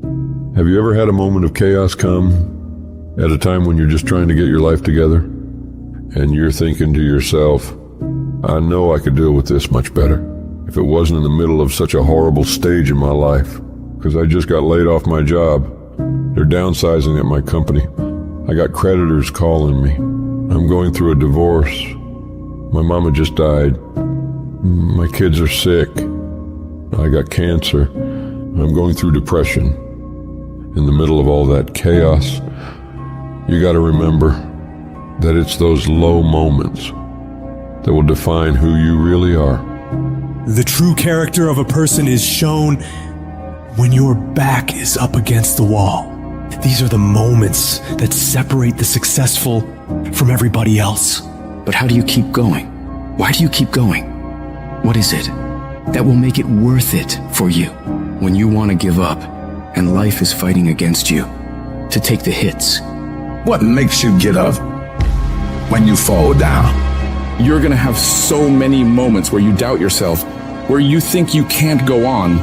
Have you ever had a moment of chaos come at a time when you're just trying to get your life together? And you're thinking to yourself, I know I could deal with this much better if it wasn't in the middle of such a horrible stage in my life, because I just got laid off my job. They're downsizing at my company. I got creditors calling me. I'm going through a divorce. My mama just died. My kids are sick. I got cancer. I'm going through depression. In the middle of all that chaos, you got to remember that it's those low moments that will define who you really are. The true character of a person is shown when your back is up against the wall. These are the moments that separate the successful from everybody else. But how do you keep going? Why do you keep going? What is it that will make it worth it for you when you want to give up and life is fighting against you to take the hits? What makes you get up when you fall down? You're gonna have so many moments where you doubt yourself, where you think you can't go on.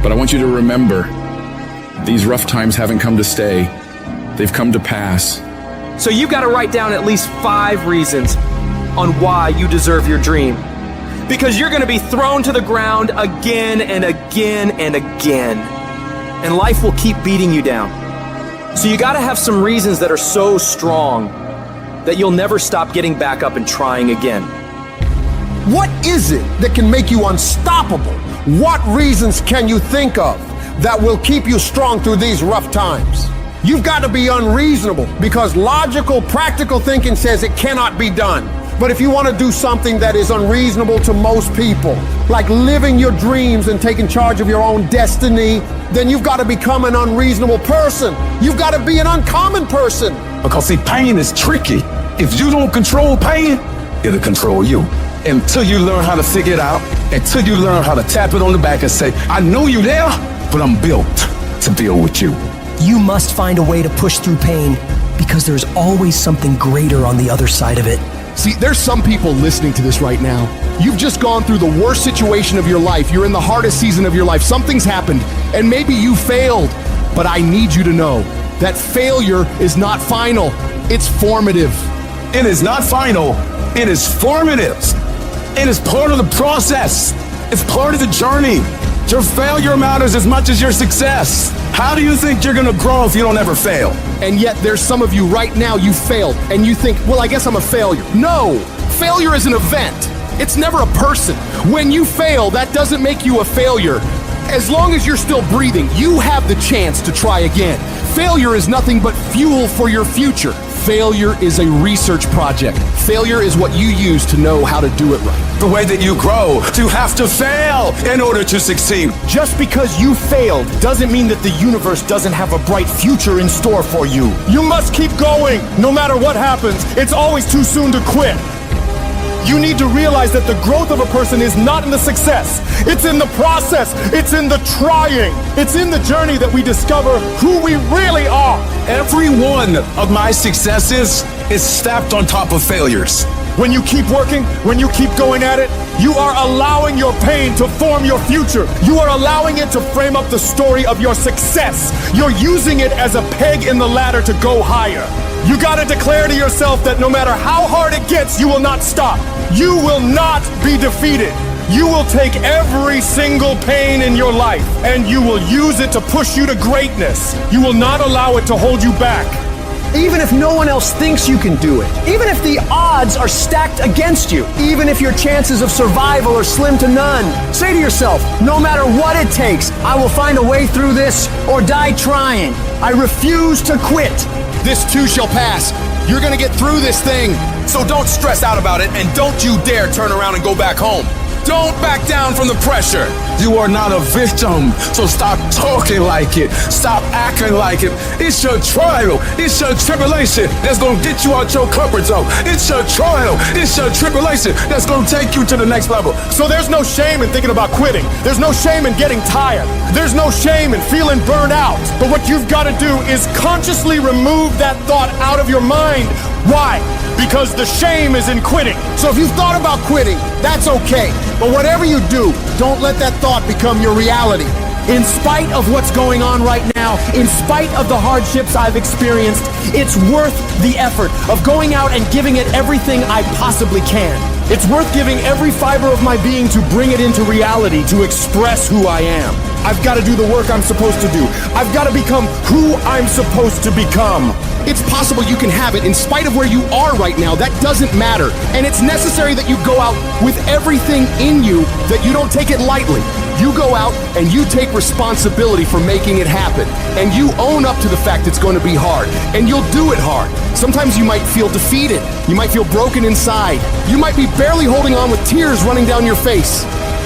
But I want you to remember, these rough times haven't come to stay. They've come to pass. So you've got to write down at least 5 reasons on why you deserve your dream. Because you're going to be thrown to the ground again and again and again. And life will keep beating you down. So you got to have some reasons that are so strong that you'll never stop getting back up and trying again. What is it that can make you unstoppable? What reasons can you think of that will keep you strong through these rough times? You've got to be unreasonable because logical, practical thinking says it cannot be done. But if you want to do something that is unreasonable to most people, like living your dreams and taking charge of your own destiny, then you've got to become an unreasonable person. You've got to be an uncommon person. Because see, pain is tricky. If you don't control pain, it'll control you. Until you learn how to figure it out, until you learn how to tap it on the back and say, I know you're there, but I'm built to deal with you. You must find a way to push through pain because there's always something greater on the other side of it. See, there's some people listening to this right now. You've just gone through the worst situation of your life. You're in the hardest season of your life. Something's happened, and maybe you failed. But I need you to know that failure is not final. It's formative. It is not final. It is formative. It is part of the process. It's part of the journey. Your failure matters as much as your success. How do you think you're gonna grow if you don't ever fail? And yet there's some of you right now, you failed, and you think, well, I guess I'm a failure. No, failure is an event. It's never a person. When you fail, that doesn't make you a failure. As long as you're still breathing, you have the chance to try again. Failure is nothing but fuel for your future. Failure is a research project. Failure is what you use to know how to do it right. The way that you grow, you have to fail in order to succeed. Just because you failed doesn't mean that the universe doesn't have a bright future in store for you. You must keep going. No matter what happens, it's always too soon to quit. You need to realize that the growth of a person is not in the success. It's in the process. It's in the trying. It's in the journey that we discover who we really are. Every one of my successes is stacked on top of failures. When you keep working, when you keep going at it, you are allowing your pain to form your future. You are allowing it to frame up the story of your success. You're using it as a peg in the ladder to go higher. You gotta declare to yourself that no matter how hard it gets, you will not stop. You will not be defeated. You will take every single pain in your life and you will use it to push you to greatness. You will not allow it to hold you back. Even if no one else thinks you can do it, even if the odds are stacked against you, even if your chances of survival are slim to none, say to yourself, no matter what it takes, I will find a way through this or die trying. I refuse to quit. This too shall pass. You're gonna get through this thing. So don't stress out about it and don't you dare turn around and go back home. Don't back down from the pressure. You are not a victim, so stop talking like it. Stop acting like it. It's your trial. It's your tribulation that's gonna get you out your comfort zone. It's your trial. It's your tribulation that's gonna take you to the next level. So there's no shame in thinking about quitting. There's no shame in getting tired. There's no shame in feeling burned out. But what you've got to do is consciously remove that thought out of your mind. Why? Because the shame is in quitting. So if you've thought about quitting, that's okay. But whatever you do, don't let that thought become your reality. In spite of what's going on right now, in spite of the hardships I've experienced, it's worth the effort of going out and giving it everything I possibly can. It's worth giving every fiber of my being to bring it into reality, to express who I am. I've got to do the work I'm supposed to do. I've got to become who I'm supposed to become. It's possible you can have it in spite of where you are right now. That doesn't matter. And it's necessary that you go out with everything in you, that you don't take it lightly. You go out and you take responsibility for making it happen. And you own up to the fact it's going to be hard. And you'll do it hard. Sometimes you might feel defeated. You might feel broken inside. You might be barely holding on with tears running down your face.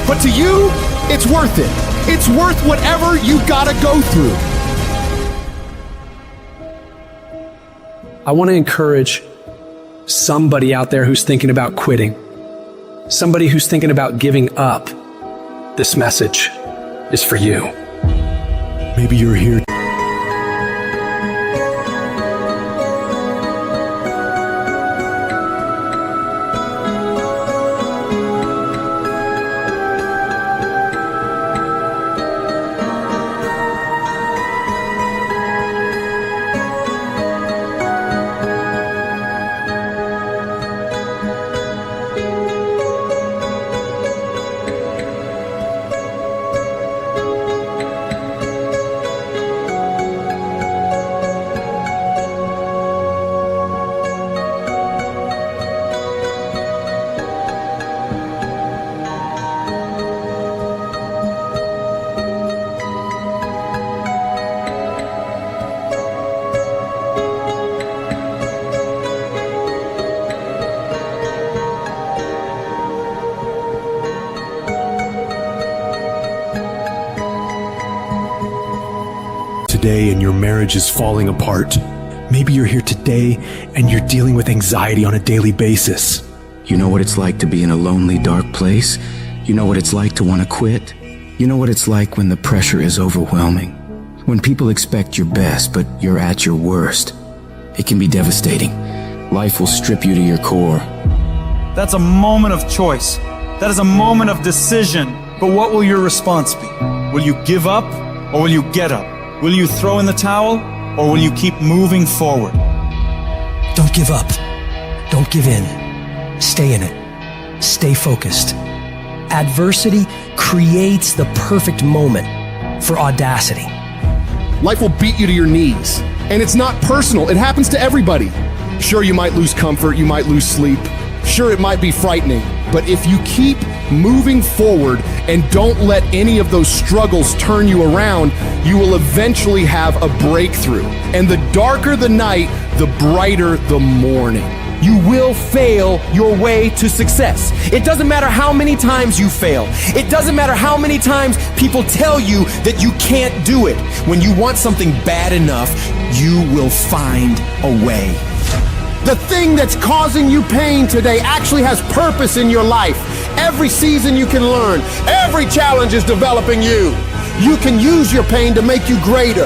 But to you, it's worth it. It's worth whatever you gotta go through. I want to encourage somebody out there who's thinking about quitting, somebody who's thinking about giving up. This message is for you. Maybe you're here. Today and your marriage is falling apart. Maybe you're here today and you're dealing with anxiety on a daily basis. You know what it's like to be in a lonely, dark place? You know what it's like to want to quit? You know what it's like when the pressure is overwhelming? When people expect your best, but you're at your worst. It can be devastating. Life will strip you to your core. That's a moment of choice. That is a moment of decision. But what will your response be? Will you give up or will you get up? Will you throw in the towel or will you keep moving forward? Don't give up. Don't give in. Stay in it. Stay focused. Adversity creates the perfect moment for audacity. Life will beat you to your knees. And it's not personal. It happens to everybody. Sure, you might lose comfort. You might lose sleep. Sure, it might be frightening. But if you keep moving forward and don't let any of those struggles turn you around, you will eventually have a breakthrough. And the darker the night, the brighter the morning. You will fail your way to success. It doesn't matter how many times you fail. It doesn't matter how many times people tell you that you can't do it. When you want something bad enough, you will find a way. The thing that's causing you pain today actually has purpose in your life. Every season you can learn. Every challenge is developing you. You can use your pain to make you greater.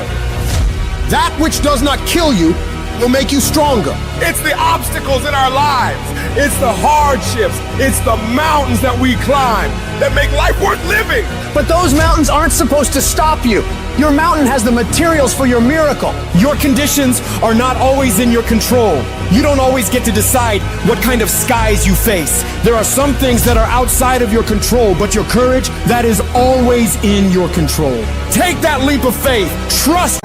That which does not kill you will make you stronger. It's the obstacles in our lives. It's the hardships. It's the mountains that we climb that make life worth living. But those mountains aren't supposed to stop you. Your mountain has the materials for your miracle. Your conditions are not always in your control. You don't always get to decide what kind of skies you face. There are some things that are outside of your control, but your courage, that is always in your control. Take that leap of faith. Trust.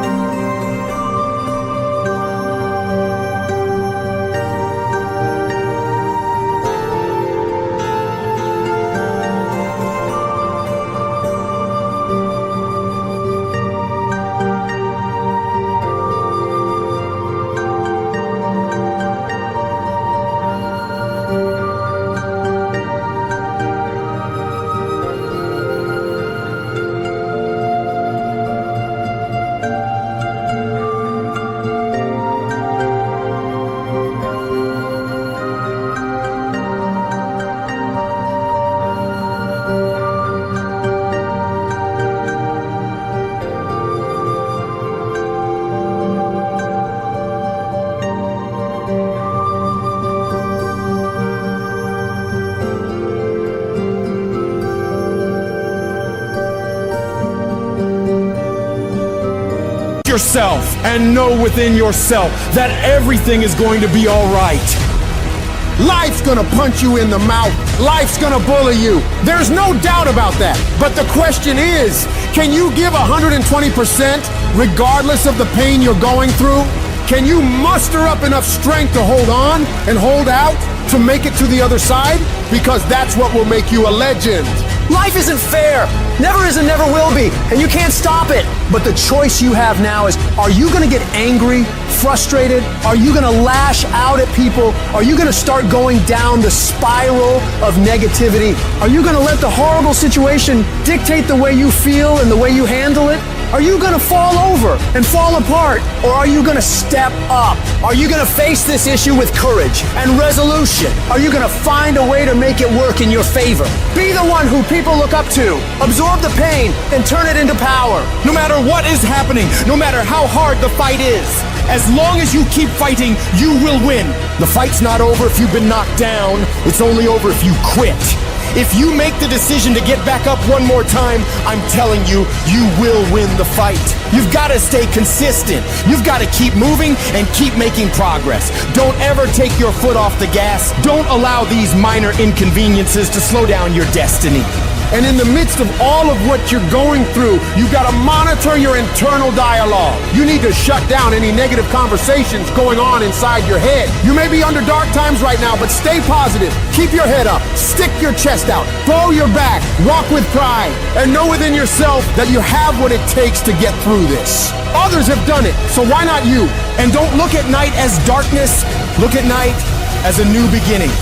yourself and know within yourself that everything is going to be all right. Life's gonna punch you in the mouth. Life's gonna bully you. There's no doubt about that. But the question is, can you give 120% regardless of the pain you're going through? Can you muster up enough strength to hold on and hold out to make it to the other side? Because that's what will make you a legend. Life isn't fair. Never is and never will be. And you can't stop it. But the choice you have now is, are you going to get angry, frustrated? Are you going to lash out at people? Are you going to start going down the spiral of negativity? Are you going to let the horrible situation dictate the way you feel and the way you handle it? Are you going to fall over and fall apart? Or are you going to step up? Are you going to face this issue with courage and resolution? Are you going to find a way to make it work in your favor? Be the one who people look up to. Absorb the pain and turn it into power. No matter what is happening, no matter how hard the fight is, as long as you keep fighting, you will win. The fight's not over if you've been knocked down. It's only over if you quit. If you make the decision to get back up one more time, I'm telling you, you will win the fight. You've got to stay consistent. You've got to keep moving and keep making progress. Don't ever take your foot off the gas. Don't allow these minor inconveniences to slow down your destiny. And in the midst of all of what you're going through, you've got to monitor your internal dialogue. You need to shut down any negative conversations going on inside your head. You may be under dark times right now, but stay positive. Keep your head up. Stick your chest out. Throw your back. Walk with pride. And know within yourself that you have what it takes to get through this. Others have done it, so why not you? And don't look at night as darkness. Look at night as a new beginning.